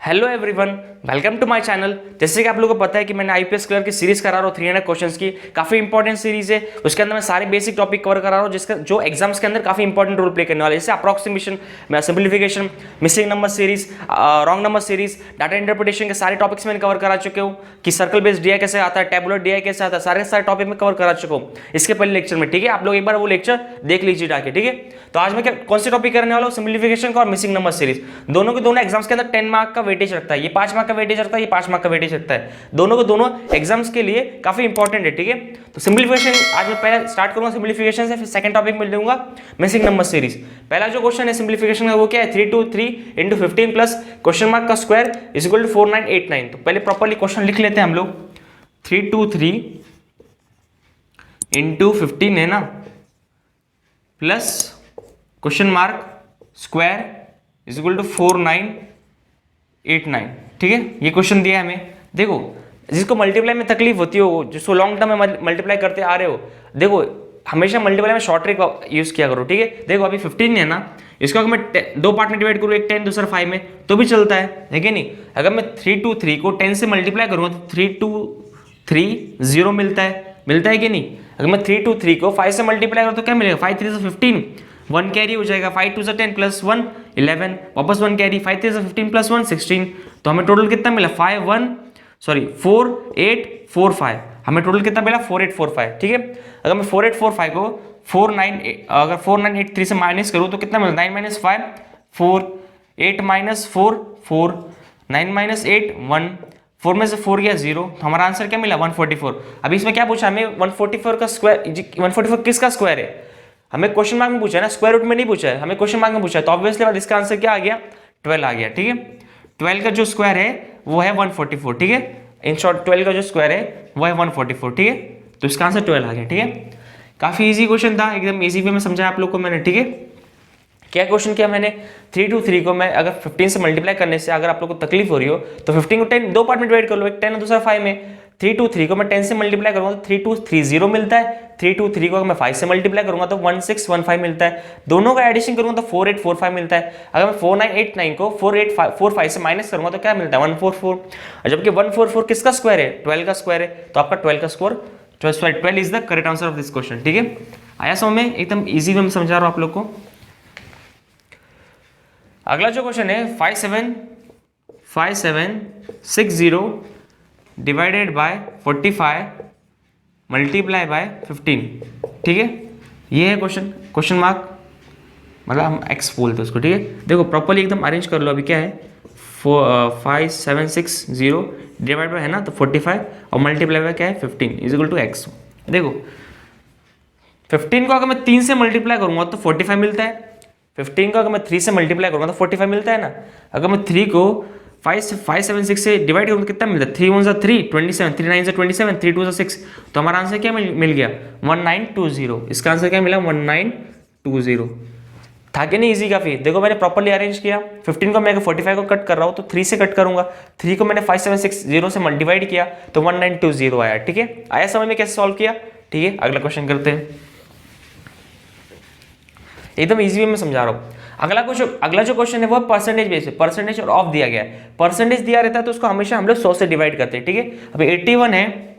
Hello everyone, welcome to my channel. जैसे कि आप लोगों को पता है कि मैंने आईपीएस क्लियर की सीरीज करा रहा हूँ 300 क्वेश्चंस की। काफी इंपॉर्टेंट सीरीज है। उसके अंदर मैं सारे बेसिक टॉपिक कवर करा रहा हूँ जिसका जो एग्जाम्स के अंदर काफी इंपॉर्टेंट रोल प्ले करने वाले हैं। जैसे approximation, simplification, missing number series, wrong number series, data interpretation के सारे टॉपिक्स मैंने कवर करा चुके हूँ कि सर्कल बेस्ड डीआई कैसे आता है, टेबुलर डीआई कैसे आता है, सारे टॉपिक में कवर करा चुका हूँ इसके पहले लेक्चर में। ठीक है, आप लोग एक बार वो लेक्चर देख लीजिए जाके। ठीक है, तो आज मैं कौन से टॉपिक करने वाला हूँ, सिंप्लीफिकेशन का और मिसिंग नंबर सीरीज। दोनों के दोनों एग्जाम्स के अंदर 10 मार्क का वेटेज रखता है। ये 5 मार्क का वेटेज रखता है, ये 5 मार्क का वेटेज रखता है। दोनों को दोनों एग्जाम्स के लिए काफी इंपॉर्टेंट है। ठीक है, तो सिंप्लीफिकेशन आज मैं पहले स्टार्ट करूंगा सिंप्लीफिकेशन से, फिर सेकंड टॉपिक में लूंगा मिसिंग नंबर सीरीज। पहला जो क्वेश्चन है सिंप्लीफिकेशन का वो क्या है, 3 to 3 into 15 plus question mark का स्क्वायर इज इक्वल टू 4989। तो पहले प्रॉपर्ली क्वेश्चन लिख लेते हैं हम लोग। 3 to 3 into 15 है ना, plus question mark square is equal to 4989। ठीक है, ये क्वेश्चन दिया है हमें। देखो, जिसको मल्टीप्लाई में तकलीफ होती हो, जिसको लॉन्ग टर्म में मल्टीप्लाई करते आ रहे हो, देखो हमेशा मल्टीप्लाई में शॉर्ट ट्रिक यूज किया करो। ठीक है, देखो अभी 15 है ना, इसको अगर मैं दो पार्ट में डिवाइड करूँ, एक 10 दूसरा 5 में, तो भी चलता है कि नहीं। अगर मैं 3 to 3 को 10 से मल्टीप्लाई करूँगा तो 3 to 3 0 मिलता है कि नहीं। अगर मैं 3 to 3 को 5 से मल्टीप्लाई करूँ तो क्या मिलेगा, 5 3 से 15, 1 कैरी हो जाएगा, 5 2 से 10 प्लस 1 11, वापस 1 कैरी, 5 3 से 15 प्लस 1 16। तो हमें टोटल कितना मिला, 4 8 4 5। हमें टोटल कितना मिला, 4 8 4 5। ठीक है, अगर मैं 4 8 4 5 को 4983 से माइनस करूँ तो कितना मिला, 9 - 5 4, 8 - 4 4, 9 - 8 1, 4 में से 4 गया 0। तो हमारा आंसर क्या मिला, 144। अभी इसमें क्या पूछा हमें, 144 का स्क्वायर, 144 किसका स्क्वायर है, हमें क्वेश्चन मार्क में पूछा है ना, स्क्वायर रूट में नहीं पूछा है, हमें क्वेश्चन मार्क में पूछा है। तो ऑब्वियसली बात इसका आंसर क्या आ गया, 12 आ गया। ठीक है, 12 का जो स्क्वायर है वो है 144। ठीक है, इन शॉर्ट 12 का जो स्क्वायर है वो है 144। ठीक है, तो इसका आंसर 12 आ गया। ठीक है, काफी इजी क्वेश्चन था, एकदम इजी वे में समझाया आप लोग को मैंने। ठीक है, क्या क्वेश्चन किया मैंने, 3 to 3 को मैं अगर 15 से मल्टीप्लाई करने से अगर आप लोग को तकलीफ हो रही हो तो 15 को 10 दो पार्ट में डिवाइड कर लो, एक 10 और दूसरा 5 में। 3 to 3 को मैं 10 से मल्टीप्लाई करूंगा तो 3 2 3 0 मिलता है। 3 to 3 को अगर मैं 5 से मल्टीप्लाई करूंगा तो 1 6 1 5 मिलता है। दोनों का एडिशन करूंगा तो 4 8 4 5 मिलता है। अगर मैं 4989 को 4 5 से माइनस करूंगा तो क्या मिलता है, 144। और जबकि 144 किसका स्क्वायर है, 12 का स्क्वायर है। तो आपका 12 का square 12 is the correct answer of this question. ठीक है, आया समझ में, एकदम इजी वे में समझा रहा हूं आप लोग को। अगला जो क्वेश्चन है 5760 डिवाइडेड बाय 45 मल्टीप्लाई बाय 15। ठीक है, ये है क्वेश्चन मार्क, मतलब हम एक्स बोलते हैं उसको। ठीक है, देखो प्रॉपर्ली एकदम अरेंज कर लो। अभी क्या है, 5760 डिवाइड बाय है ना, तो 45 और मल्टीप्लाई बाय क्या है 15 इज इक्वल टू एक्स। देखो 15 को अगर मैं 3 से मल्टीप्लाई करूंगा तो 45 मिलता है। 15 को अगर मैं 3 से मल्टीप्लाई करूंगा तो 45 मिलता है ना। अगर मैं 3 को 576 से डिवाइड करूँ तो कितना मिलता है, 3 1 सा 3 27, 3 9 सा 27, 3 2 सा 6। तो हमारा आंसर क्या मिल गया, 1920। इसका आंसर क्या मिला, 1920। था कि नहीं इजी काफी। देखो मैंने प्रॉपर्ली अरेंज किया। 15 को मैं 45 को कट कर रहा हूँ तो 3 से कट करूंगा, 3 को मैंने 5760 से डिवाइड किया तो 1920 आया। ठीक है, आया समझ में कैसे सॉल्व किया। ठीक है, अगला क्वेश्चन करते हैं, एकदम इजी वे में समझा रहा हूँ। अगला जो क्वेश्चन है वो परसेंटेज बेस है, परसेंटेज और ऑफ दिया गया है। परसेंटेज दिया रहता है तो उसको हमेशा हम लोग 100 से डिवाइड करते हैं। ठीक है, अभी 81 है,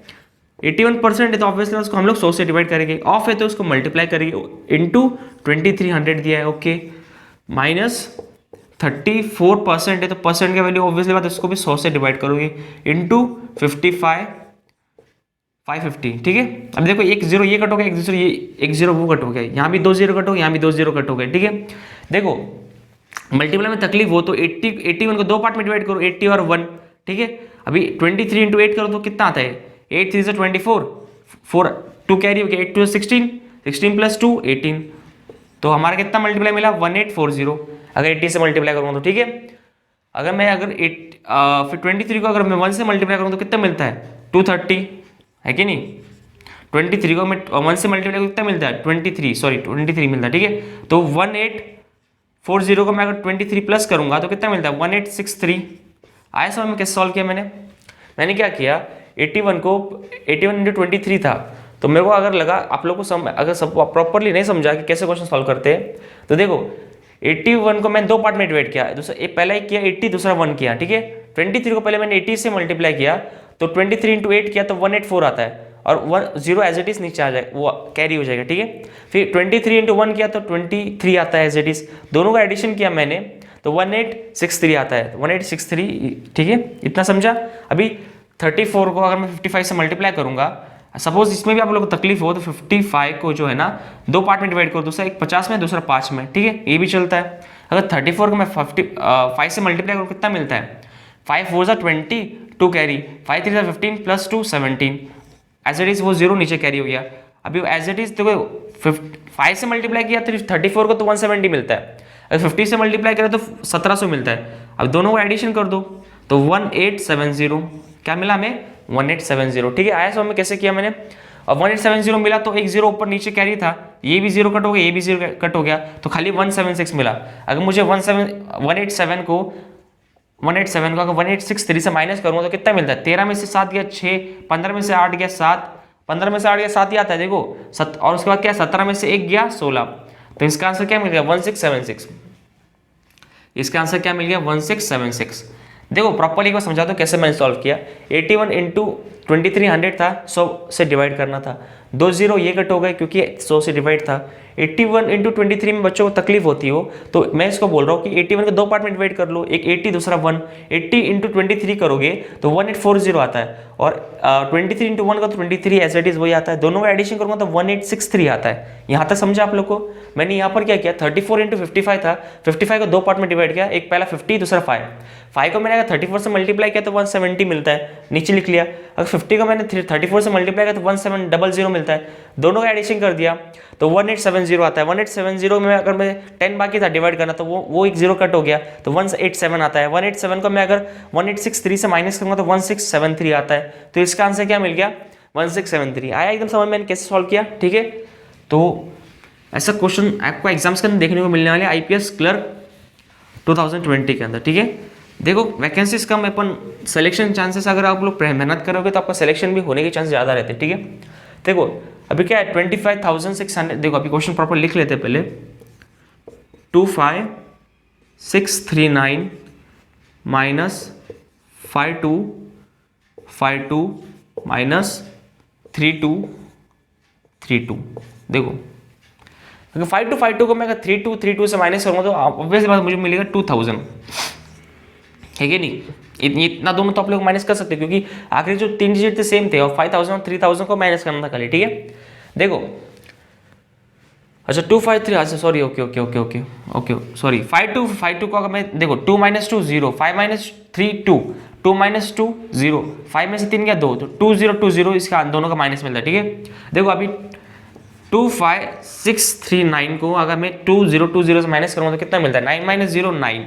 81% है तो ऑब्वियसली उसको हम लोग 100 से डिवाइड करेंगे। ऑफ है तो उसको मल्टीप्लाई करेंगे इंटू 2300 दिया है। ओके, माइनस 34% है तो परसेंट का वैल्यू ऑब्वियसली बात उसको भी 100 से डिवाइड करोगे इंटू 550। ठीक है, अब देखो एक जीरो ये कट हो गया, एक जीरो वो कट हो गया, यहाँ भी 2 0 कट हो गए, यहाँ भी 2 0 कट हो गए। ठीक है, देखो मल्टीप्लाई में तकलीफ हो तो 81 को दो पार्ट में डिवाइड करो, 80 और 1। ठीक है, अभी 23 इंटू 8 करो तो कितना आता है, 8 3 से 24, 4 2 कैरी हो गया, 8 2 16, 16 प्लस 2 18। तो हमारा कितना मल्टीप्लाई मिला, 1840 अगर 80 से मल्टीप्लाई करूँगा तो। ठीक है, फिर 23 को अगर मैं 1 से मल्टीप्लाई करूँ तो कितना मिलता है, 230 है कि नहीं। 23 को मैं 1 से मल्टीप्लाई करूँ कितना मिलता है, 23 मिलता है। ठीक है, तो 1840 को मैं अगर 23 प्लस करूंगा तो कितना मिलता है, 1863। आया समझ में कैसे सॉल्व किया मैंने क्या किया, 81 इंटू 23 था तो मेरे को अगर लगा आप लोग को अगर सब प्रॉपरली नहीं समझा कि कैसे क्वेश्चन सॉल्व करते हैं तो देखो 81 को मैंने दो पार्ट में डिवाइड किया, दूसरा एक पहला एक किया 80, दूसरा 1 किया, ठीक है। 23 को पहले मैंने 80 से मल्टीप्लाई किया तो 23 इंटू 8 किया तो 184 आता है, और 0 एज इट इज नीचे आ जाए, वो कैरी हो जाएगा, ठीक है। फिर 23 इंटू 1 किया तो 23 आता है एज इट इज, दोनों का एडिशन किया मैंने तो 1863 आता है, 1863, ठीक है। इतना समझा। अभी 34 को अगर मैं 55 से मल्टीप्लाई करूंगा, सपोज इसमें भी आप लोग को तकलीफ हो तो 55 को जो है ना दो पार्ट में डिवाइड करो, दूसरा एक 50 में दूसरा 5 में, ठीक है, ये भी चलता है। अगर 34 को मैं 5 से मल्टीप्लाई करूँ कितना मिलता है, 5 4 सा 20, 2 कैरी, 5 3 सा 15 प्लस 2 17, एज इट इज वो 0 नीचे कैरी हो गया। अभी एज इट इज देखो 5 से मल्टीप्लाई किया तो 34 को तो 170 मिलता है, अगर 50 से मल्टीप्लाई करें तो 1700 मिलता है। अब दोनों को एडिशन कर दो तो 1870, क्या मिला हमें 1870, ठीक है। आया समझ में कैसे किया मैंने। अब 1870 मिला तो एक 0 ऊपर नीचे कैरी था, ये भी 0 कट हो गया, ये भी 0 कट हो गया, तो खाली 176 मिला। अगर मुझे 187 को अगर 1863 से माइनस करूंगा तो कितना मिलता है, 13 में से 7 गया 6, 15 में से 8 गया 7, 15 में से 8 गया 7 ही आता है देखो, और उसके बाद क्या 17 में से 1 गया 16, तो इसका आंसर क्या मिल गया 1676। इसका आंसर क्या मिल गया 1676। देखो प्रॉपर्ली को समझा दो कैसे मैंने सॉल्व किया। 81 इंटू 2300 था, 100 से डिवाइड करना था, 2 0 ये कट हो गए क्योंकि 100 से डिवाइड था। 81 इंटू 23 में बच्चों को तकलीफ होती हो तो मैं इसको बोल रहा हूँ कि 81 को दो पार्ट में डिवाइड कर लो, एक 80 दूसरा 1, 80 इंटू 23 करोगे तो 1840 आता है, और 23 इंटू 1 का तो 23 एज इट इज वही आता है, दोनों का एडिशन करूंगा तो 1863 आता है। यहाँ तक समझा आप लोग को। मैंने यहाँ पर क्या किया, 34 इंटू 55 था, 55 को दो पार्ट में डिवाइड किया, एक पहला 50 दूसरा 5 को मैंने अगर 34 से मल्टीप्लाई किया तो 170 मिलता है, नीचे लिख लिया। अगर 50 को मैंने 34 से मल्टीप्लाई किया तो 1700 मिलता है, दोनों का एडिशन कर दिया तो 1870 आता है। 1870 में अगर मैं 10 बाकी था डिवाइड करना तो वो एक 0 कट हो गया तो 187 आता है। 187 को मैं अगर 1863 से माइनस करूंगा तो 1673 आता है, तो इसका आंसर क्या मिल गया 1673। आया एकदम समझ में मैंने कैसे सॉल्व किया, ठीक है। तो ऐसा क्वेश्चन आपको एग्जाम्स के अंदर देखने को मिलने वाले आईपीएस क्लर्क 2020 के अंदर, ठीक है। देखो वैकेंसीज कम, अपन सिलेक्शन चांसेस अगर आप लोग मेहनत करोगे तो आपका सिलेक्शन भी होने के चांस ज़्यादा रहते हैं, ठीक है। देखो अभी क्या है 25,600, देखो अभी क्वेश्चन प्रॉपर लिख लेते हैं पहले। 25,639 माइनस 5252 माइनस 3232। देखो अगर 5252 को मैं अगर 3232 से माइनस करूँगा तो ऑब्वियसली बात मुझे मिलेगा 2000, है कि नहीं। इतना दोनों तो आप लोग माइनस कर सकते हैं क्योंकि आखिरी जो 3 डिजिट थे सेम थे, और 5000 और 3000 को माइनस करना था खाली, ठीक है। देखो अच्छा 253, अच्छा sorry okay okay okay okay okay sorry 5252 को अगर मैं देखो 2 - 2 0, 5 - 3 2, 2 - 2 0, 5 में से 3 गया 2, तो 2020 इसका दोनों का माइनस मिलता है, ठीक है। देखो अभी 25,639 को अगर मैं 2020 से माइनस करूँगा तो कितना मिलता है 9 - 0 9,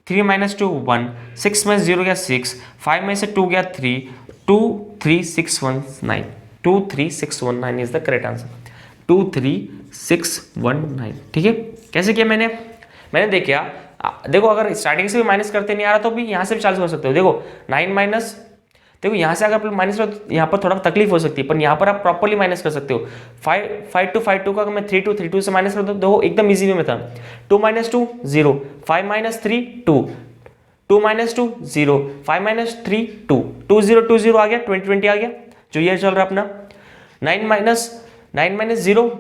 3 - 2 1, 6 में 0 गया 6, 5 में से 2 गया 3, 23619, 23619 इज द करेक्ट आंसर, 23619, ठीक है। कैसे किया मैंने देखा, देखो अगर स्टार्टिंग से भी माइनस करते नहीं आ रहा तो भी यहाँ से भी चार्ज कर सकते हो। देखो 9 माइनस, देखो यहाँ से अगर आप माइनस करो तो यहाँ पर थोड़ा तकलीफ हो सकती है, पर यहाँ पर आप प्रॉपर्ली माइनस कर सकते हो। 5252 का अगर मैं 3232 से माइनस करता हूँ तो एकदम इजी वे में था। 2 - 2 0, 5 - 3 2, 2 - 2 0, 5 - 3 2, 2020 आ गया, 2020 आ गया जो ये चल रहा है अपना। 9 - 0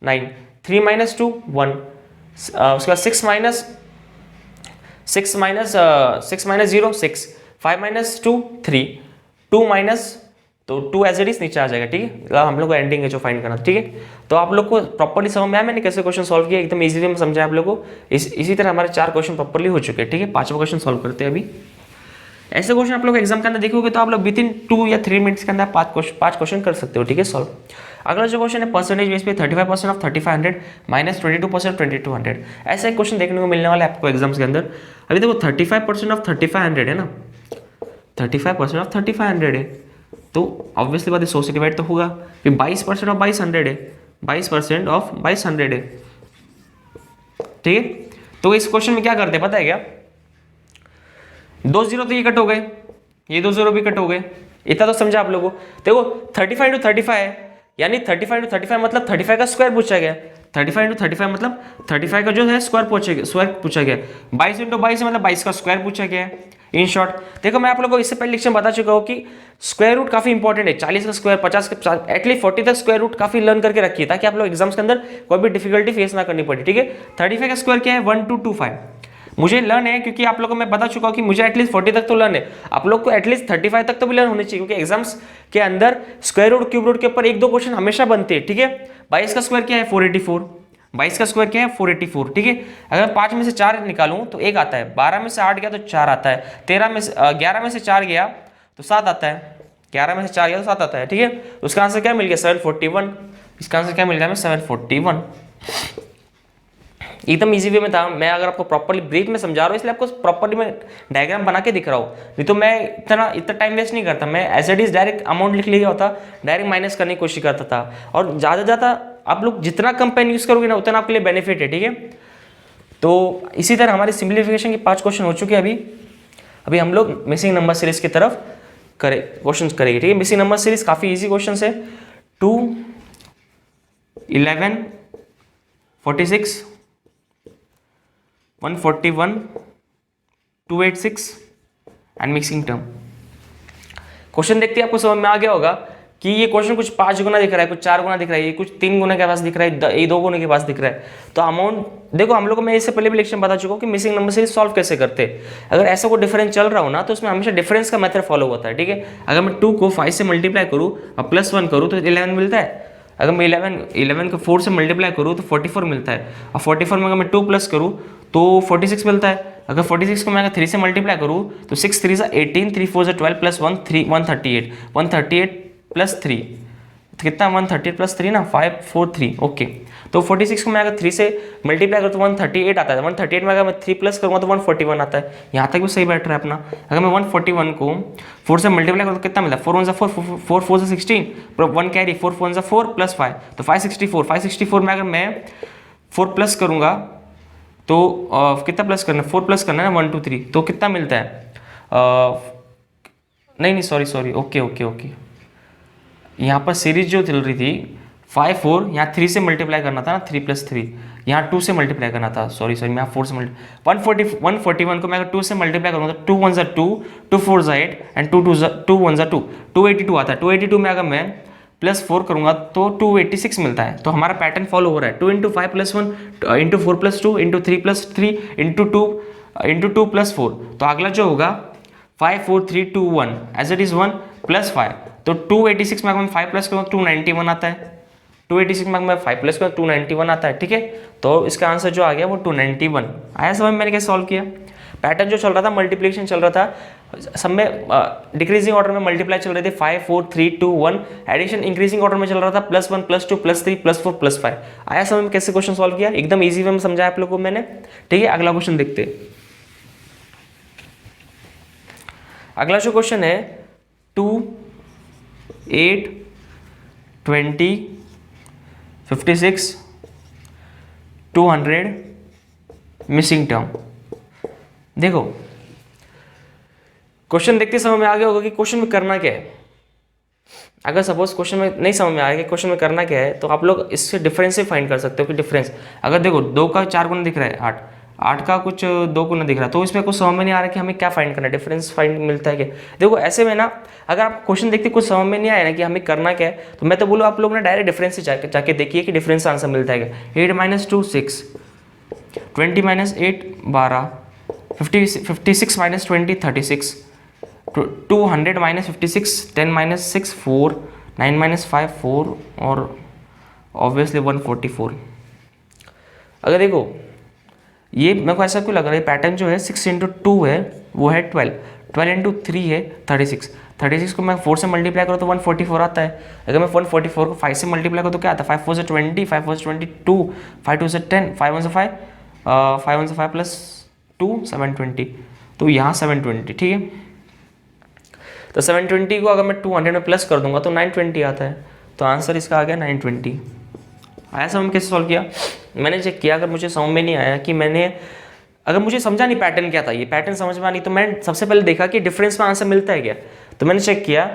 9, 3 - 2 1, उसके बाद 6 - 0 6, 5 - 2 3, 2 माइनस तो 2 एज इट इज नीचे आ जाएगा, ठीक है। हम लोग को एंडिंग है जो फाइंड करना, ठीक है। तो आप लोग को प्रॉपर्ली समझ में आया मैंने कैसे क्वेश्चन सॉल्व किया, एकदम इजी वे में समझा आप लोग को। इसी तरह हमारे 4 क्वेश्चन प्रॉपर्ली हो चुके हैं, ठीक है। 5वां क्वेश्चन सॉल्व करते हैं अभी। ऐसे क्वेश्चन आप लोग एग्जाम के अंदर देखोगे तो आप लोग विद इन 2 या 3 मिनट्स के अंदर 5 क्वेश्चन कर सकते हो, ठीक है, सॉल्व। अगला जो क्वेश्चन है परसेंटेज बेस पे 35% ऑफ 3500 माइनस 22% 2200, ऐसा एक क्वेश्चन देखने को मिलने वाला है आपको एग्जाम्स के अंदर। अभी देखो 35% ऑफ 3500 है ना, 35% ऑफ 3500 है, तो ऑब्वियसली बात है 100 से डिवाइड तो होगा। फिर 22% ऑफ 2200 है, 22% ऑफ 2200 है, ठीक है। तो इस क्वेश्चन में क्या करते हैं पता है क्या, 2 0 तो ये कट हो गए, ये 2 0 भी कट हो गए, इतना तो समझा आप लोगों को। देखो 35 × 35 है, यानी 35 इंटू 35 मतलब 35 का स्क्वायर पूछा गया। 35 इंटू 35 मतलब 35 का जो है स्क्वायर पूछा गया। 22 इंटू 22 मतलब 22 का स्क्वायर पूछा गया है। इन शॉर्ट देखो, मैं आप लोगों को इससे पहले लेक्चर बता चुका हूँ कि स्क्वायर रूट काफी इंपॉर्टेंट है। 40 का स्क्वायर, 50 का, एटलीस्ट 40 तक स्क्वायर रूट काफी लर्न करके रखिए, ताकि आप लोग एग्जाम्स के अंदर कोई भी डिफिकल्टी फेस ना करनी पड़े। ठीक है, 35 का स्क्वायर क्या है 1225। मुझे लर्न है क्योंकि आप लोगों को मैं बता चुका हूँ कि मुझे एटलीस्ट 40 तक तो लर्न है, आप लोग को एटलीस्ट 35 तक तो भी लर्न होनी चाहिए, क्योंकि एग्जाम्स के अंदर स्क्वायर रूट क्यूब रूट के ऊपर 1-2 क्वेश्चन हमेशा बनते हैं। ठीक है, 22 का स्क्वायर क्या है 484, 22 का स्क्वायर क्या है 484। ठीक है, अगर 5 में से 4 निकालूं तो 1 आता है, 12 में से 8 गया तो 4 आता है, 11 में से 4 गया तो 7 आता है, 11 में से 4 गया तो 7 आता है। ठीक है, तो उसका आंसर क्या मिल गया 741। इसका आंसर क्या मिल गया हमें 741। एकदम इजी वे में था। मैं अगर आपको प्रॉपर्ली ब्रीफ में समझा रहा हूँ, इसलिए आपको प्रॉपर्ली मैं डायग्राम बना के दिख रहा हूँ, नहीं तो मैं इतना टाइम वेस्ट नहीं करता। मैं as it is direct amount लिख लिया होता, डायरेक्ट माइनस करने की कोशिश करता था। और ज़्यादा आप लोग जितना कम पेन यूज़ करोगे ना, उतना आपके लिए बेनिफिट है। ठीक है, तो इसी तरह हमारे सिंप्लीफिकेशन के 5 क्वेश्चन हो चुके हैं। अभी हम लोग मिसिंग नंबर सीरीज की तरफ क्वेश्चन करेंगे। ठीक है, मिसिंग नंबर सीरीज काफ़ी ईजी क्वेश्चन है। 2, 11, 46, 141, 286 एंड मिक्सिंग टर्म। क्वेश्चन देखते हैं, आपको समझ में आ गया होगा कि ये क्वेश्चन कुछ 5 गुना दिख रहा है, कुछ 4 गुना दिख रहा है, ये कुछ 3 गुना के पास दिख रहा है, ये 2 गुना के पास दिख रहा है। तो अमाउंट देखो, हम लोग को मैं इससे पहले भी लेक्चर बता चुका हूँ कि मिसिंग नंबर सीरीज सॉल्व कैसे करते हैं। अगर ऐसा कोई डिफरेंस चल रहा हो ना, तो उसमें हमेशा डिफरेंस का मेथड फॉलो होता है। ठीक है, अगर मैं 2 को 5 से मल्टीप्लाई करूँ और +1 करूँ तो 11 मिलता है। अगर मैं 11 को 4 से मल्टीप्लाई करूँ तो 44 मिलता है, और 44 में अगर मैं 2 प्लस करूँ तो 46 मिलता है। अगर 46 को मैं अगर 3 से मल्टीप्लाई करूँ तो 6 3 सा 18, 3 4 सा 12 प्लस 1 3 138, 138 प्लस 3 तो कितना 138 प्लस 3 ना 543। ओके, तो 46 को मैं अगर 3 से मल्टीप्लाई करूँ तो 138 आता है। 138 में अगर मैं 3 प्लस करूँगा तो 141 आता है। यहाँ तक भी सही बैठ रहा है अपना। अगर मैं 141 को 4 से मल्टीप्लाई करूँ तो कितना मिलता है 4 1 4 4 4 से 16 1 कैरी 4 4 4 प्लस 5 तो 564 में अगर मैं 4 प्लस करूँगा तो कितना प्लस करना है 4 प्लस करना है ना 1 2 3 तो कितना मिलता है नहीं सॉरी ओके यहाँ पर सीरीज जो चल रही थी 5 4, यहाँ 3 से मल्टीप्लाई करना था ना 3 + 3, यहाँ 2 से मल्टीप्लाई करना था। सॉरी मैं यहाँ 4 से 141 को मैं अगर 2 से मल्टीप्लाई करूँगा तो 2 1 2 2 4 8 एंड 2 1 2 282 आता है। 282 में अगर मैं +4 करूँगा तो 286 मिलता है। तो हमारा पैटर्न फॉलो हो रहा है 2 × 5 + 1 × 4 + 2 × 3 + 3 × 2 + 4। तो अगला जो होगा 5 4 3 2 1 एज इट इज 1 + 5 तो 286 में अगर मैं 5 प्लस करूँ 291 आता है। 286 में अगर मैं 5 प्लस करूँ 291 आता है। ठीक है, तो इसका आंसर जो आ गया वो 291 आया। समझ में मैंने कैसे सॉल्व किया। पैटर्न जो चल रहा था मल्टीप्लिकेशन चल रहा था, सब में डिक्रीजिंग ऑर्डर में मल्टीप्लाई चल रहे थे 5 4 3 2 1, एडिशन इंक्रीजिंग ऑर्डर में चल रहा था +1 +2 +3 +4 +5। आया समझ में कैसे क्वेश्चन सॉल्व किया, एकदम ईजी वे में समझाया आप लोगों को मैंने। ठीक है, अगला क्वेश्चन देखते हैं। अगला जो क्वेश्चन है 2 8 20 56 200 मिसिंग टर्म। देखो क्वेश्चन देखते समझ में आ गया होगा कि क्वेश्चन में करना क्या है। अगर सपोज क्वेश्चन में नहीं समझ में आएगा कि क्वेश्चन में करना क्या है, तो आप लोग इससे डिफरेंस से फाइंड कर सकते हो कि डिफरेंस अगर देखो 2 का 4 गुना दिख रहा है 8 का कुछ 2 गुना दिख रहा है, तो इसमें कुछ समझ में नहीं आ रहा कि हमें क्या फाइंड करना है, डिफरेंस फाइंड मिलता है क्या। देखो ऐसे में ना, अगर आप क्वेश्चन देखते कुछ समझ में नहीं आया ना कि हमें करना क्या है, तो मैं तो बोलूँ आप लोग ना डायरेक्ट डिफरेंस से जाके देखिए कि डिफरेंस आंसर मिलता है क्या। 8 - 2 6, 20 - 8 12, 56 - 20 36, 200 - 56 10 - 6 4, 9 - 5 4 और ऑब्वियसली 144। अगर देखो ये मेरे को ऐसा क्यों लग रहा है, पैटर्न जो है 6 × 2 है वो है 12, 12 × 3 है 36, 36 को मैं 4 से मल्टीप्लाई करूँ तो 144 आता है। अगर मैं 144 को 5 से मल्टीप्लाई करूँ तो क्या आता है 5 4 से 20, 5 4 से 22, 5 2 से 10, 5 1 से 5, 5 1 से 5 + 2 720, तो यहाँ 720। ठीक है, तो 720 को अगर मैं 200 में प्लस कर दूंगा तो 920 आता है। तो आंसर इसका आ गया 920। आया समझ में कैसे सॉल्व किया। मैंने चेक किया, अगर मुझे समझ में नहीं आया कि अगर मुझे समझा नहीं पैटर्न क्या था, ये पैटर्न समझ में नहीं, तो मैं सबसे पहले देखा कि डिफरेंस में आंसर मिलता है क्या। तो मैंने चेक किया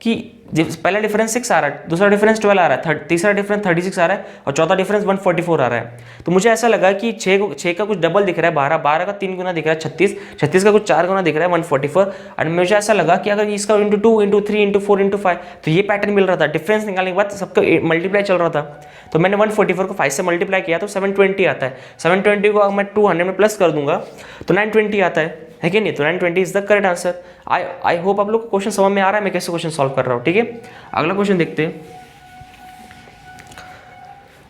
कि पहला डिफरेंस 6 आ रहा है, दूसरा डिफरेंस 12 आ रहा है, तीसरा डिफरेंस 36 आ रहा है और चौथा डिफरेंस 144 आ रहा है। तो मुझे ऐसा लगा कि 6 का कुछ डबल दिख रहा है 12, 12 का 3 गुना दिख रहा है 36, 36 का कुछ 4 गुना दिख रहा है 144। और मुझे ऐसा लगा कि अगर इसका इंटू 2 इंटू 3 इंटू 4 इंटू 5 तो ये पैटर्न मिल रहा था। डिफरेंस निकालने के बाद सबका मल्टीप्लाई चल रहा था, तो मैंने 144 को 5 से मल्टीप्लाई किया तो 720 आता है। 720 को अगर मैं 200 में प्लस कर दूंगा तो 920 आता है कि नहीं? तो 920 is the correct answer. I hope आप लोग को क्वेश्चन समझ में आ रहा है मैं कैसे क्वेश्चन सॉल्व कर रहा हूँ, ठीक है। अगला क्वेश्चन देखते हैं।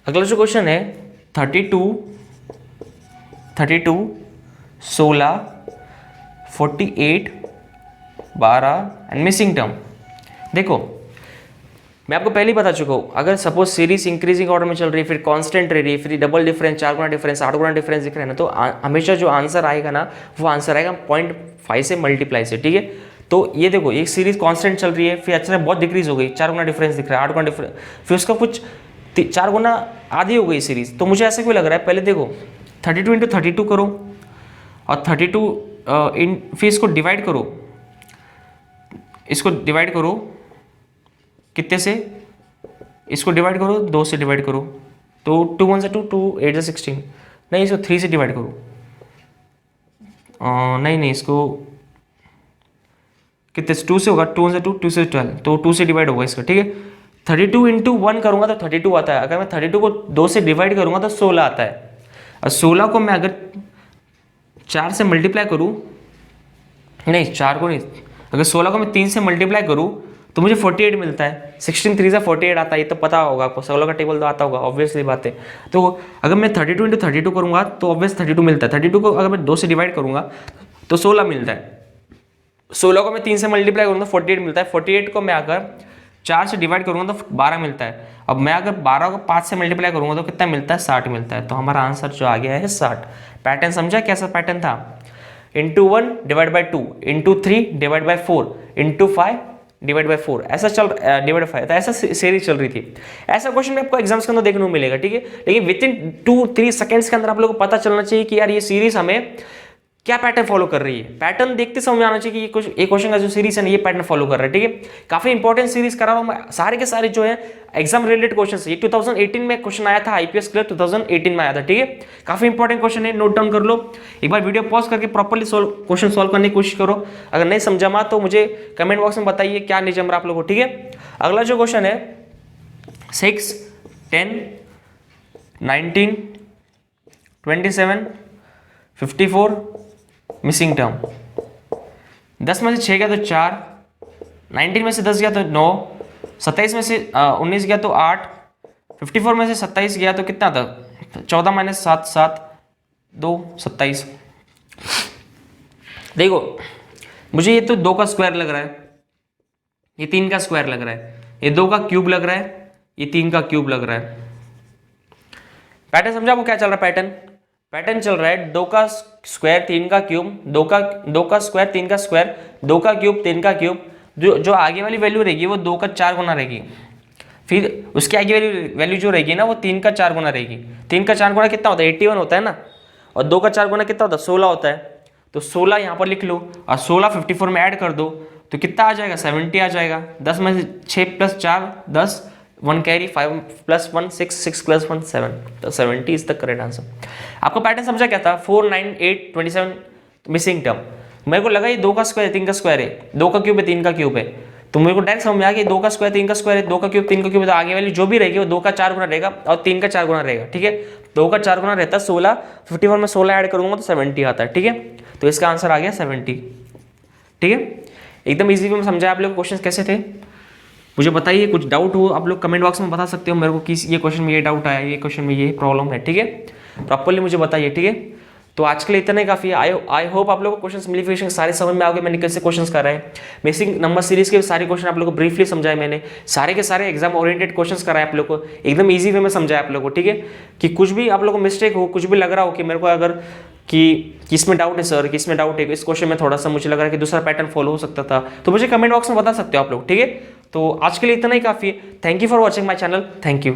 अगला जो क्वेश्चन है 32, 16, 48, 12 एंड मिसिंग टर्म। देखो मैं आपको पहले ही बता चुका हूँ, अगर सपोज सीरीज इंक्रीजिंग ऑर्डर में चल रही है, फिर कांस्टेंट रह रही है, फिर डबल डिफरेंस, 4 गुना डिफरेंस, 8 गुना डिफरेंस दिख रहा है ना, तो हमेशा जो आंसर आएगा ना वो आंसर आएगा 0.5 से मल्टीप्लाई से, ठीक है। तो ये देखो एक सीरीज कांस्टेंट चल रही है, फिर अचानक बहुत डिक्रीज हो गई, 4 गुना डिफरेंस दिख रहा है, 8 गुना डिफरेंस, फिर उसका कुछ 4 गुना आधी हो गई सीरीज। तो मुझे ऐसा क्यों लग रहा है, पहले देखो 32 इंटू 32 करो और 32 फिर इसको डिवाइड करो, इसको डिवाइड करो कितने से, इसको डिवाइड करो 2 से डिवाइड करो, तो 2 1 2, 2 8 16, नहीं इसको 3 से डिवाइड करो, नहीं इसको कितने से 2 से होगा, 2 1 2, 2 से 12, तो 2 से डिवाइड होगा इसका, ठीक है। 32 इंटू 1 करूँगा तो 32 आता है, अगर मैं 32 को 2 से डिवाइड करूँगा तो 16 आता है, और 16 को मैं अगर 4 से मल्टीप्लाई करूँ, नहीं 4 को नहीं, अगर 16 को मैं 3 से मल्टीप्लाई करूँ तो मुझे 48 मिलता है। 16 3 से 48 आता है, ये तो पता होगा आपको, 16 का टेबल तो आता होगा, ऑब्वियसली बात है। तो अगर मैं 32 इंटू 32 करूँगा तो ऑब्वियस 32 मिलता है। 32 को अगर मैं 2 से डिवाइड करूँगा तो 16 मिलता है। 16 को मैं 3 से मल्टीप्लाई करूँगा तो 48 मिलता है। 48 को मैं अगर 4 से डिवाइड करूँगा तो 12 मिलता है। अब मैं अगर 12 को 5 से मल्टीप्लाई करूँगा तो कितना मिलता है, 60 मिलता है। तो हमारा आंसर जो आ गया है 60। पैटर्न समझा कैसा पैटर्न था, into 1 divide by 2, into 3 divide by 4, into 5 divide by 4, ऐसा चल डिवाइड बाई 5, तो ऐसा सीरीज चल रही थी। ऐसा क्वेश्चन में आपको एग्जाम्स के अंदर देखने को मिलेगा, ठीक है। लेकिन विद इन 2-3 सेकंड्स के अंदर आप लोगों को पता चलना चाहिए कि यार ये सीरीज हमें क्या पैटर्न फॉलो कर रही है। पैटर्न देखते समझ में आना चाहिए कि ये क्वेश्चन का जो सीरीज है ना ये पैटर्न फॉलो कर रहा है, ठीक है। काफी इंपॉर्टेंट सीरीज करा हुआ मैं, सारे के सारे जो है एग्जाम रिलेटेड क्वेश्चन है। ये 2018 में क्वेश्चन आया था, आईपीएस क्लियर 2018 में आया था, ठीक है। काफी इंपॉर्टेंट क्वेश्चन है, नोट डाउन कर लो। एक बार वीडियो पॉज करके प्रॉपर्ली क्वेश्चन सॉल्व करने की कोशिश करो। अगर नहीं समझा तो मुझे कमेंट बॉक्स में बताइए क्या नहीं जम रहा आप लोगों को, ठीक है। अगला जो क्वेश्चन है 6, 10, 19, 27, 54 मिसिंग टर्म। 10 में से 6 गया तो 4, 19 में से 10 गया तो 9, 27 में से 19 गया तो 8, 54 में से 27 गया तो कितना था 14 माइनस 7, 7 2 27। देखो मुझे ये तो 2 का स्क्वायर लग रहा है, ये 3 का स्क्वायर लग रहा है, ये 2 का क्यूब लग रहा है, ये 3 का क्यूब लग रहा है। पैटर्न समझा आपको क्या चल रहा है, पैटर्न चल रहा है 2 का स्क्वायर 3 का क्यूब, 2 का स्क्वायर 3 का स्क्वायर, 2 का क्यूब 3 का क्यूब। जो आगे वाली वैल्यू रहेगी वो 2 का 4 गुना रहेगी, फिर उसके आगे वैल्यू जो रहेगी ना वो 3 का 4 गुना रहेगी। 3 का 4 गुना कितना होता है 81 होता है ना, और 2 का 4 गुना कितना होता है 16 होता है। तो 16 यहाँ पर लिख लो और 16 54 में ऐड कर दो तो कितना आ जाएगा 70 आ जाएगा। 10 में से 6 प्लस 4 10, 1 कैरी, 5 प्लस 1 6, 6 प्लस 1 7, तो 70 इज द करेक्ट आंसर। आपको पैटर्न समझा क्या था, 4 9 8 27 मिसिंग टर्म। मेरे को लगा ये 2 का स्क्वायर 3 का स्क्वायर है, 2 का क्यूब है 3 का क्यूब है, तो मेरे को डायरेक्ट समझ में आ गया 2 का स्क्वायर 3 का स्क्वायर है, 2 का क्यूब 3 का क्यूब है, तो आगे वाली जो भी रहेगी वो 2 का 4 गुना रहेगा और 3 का 4 गुना रहेगा, ठीक है। 2 का 4 गुना रहता है 16, 54 में 16 ऐड करूंगा तो 70 आता है, ठीक है। तो इसका आंसर आ गया 70, ठीक है। एकदम ईजी वे में समझाया आप लोग क्वेश्चन कैसे थे। मुझे बताइए कुछ डाउट हो आप लोग कमेंट बॉक्स में बता सकते हो मेरे को कि ये क्वेश्चन में ये डाउट आया, ये क्वेश्चन में ये प्रॉब्लम है, ठीक है। प्रॉपर्ली मुझे बताइए, ठीक है। तो आज के लिए इतना ही काफी है। आई होप आप लोगों को क्वेश्चन सिम्प्लीफिकेशन सारे समझ में आ गए, मैंने कैसे क्वेश्चन कर रहे हैं। बेसिक नंबर सीरीज के सारे क्वेश्चन आप लोगों को ब्रीफली समझाए मैंने, सारे के सारे एग्जाम ओरिएंटेड क्वेश्चंस कराए आप लोग को, एकदम इजी वे में समझाया आप लोगों को, ठीक है। कि कुछ भी आप लोगों को मिस्टेक हो, कुछ भी लग रहा हो कि मेरे को अगर कि इसमें डाउट है सर, कि इसमें डाउट है, इस क्वेश्चन में थोड़ा सा मुझे लग रहा है कि दूसरा पैटर्न फॉलो हो सकता था, तो मुझे कमेंट बॉक्स में बता सकते हो आप लोग, ठीक है। तो आज के लिए इतना ही काफी है। Thank you for watching my channel, thank you.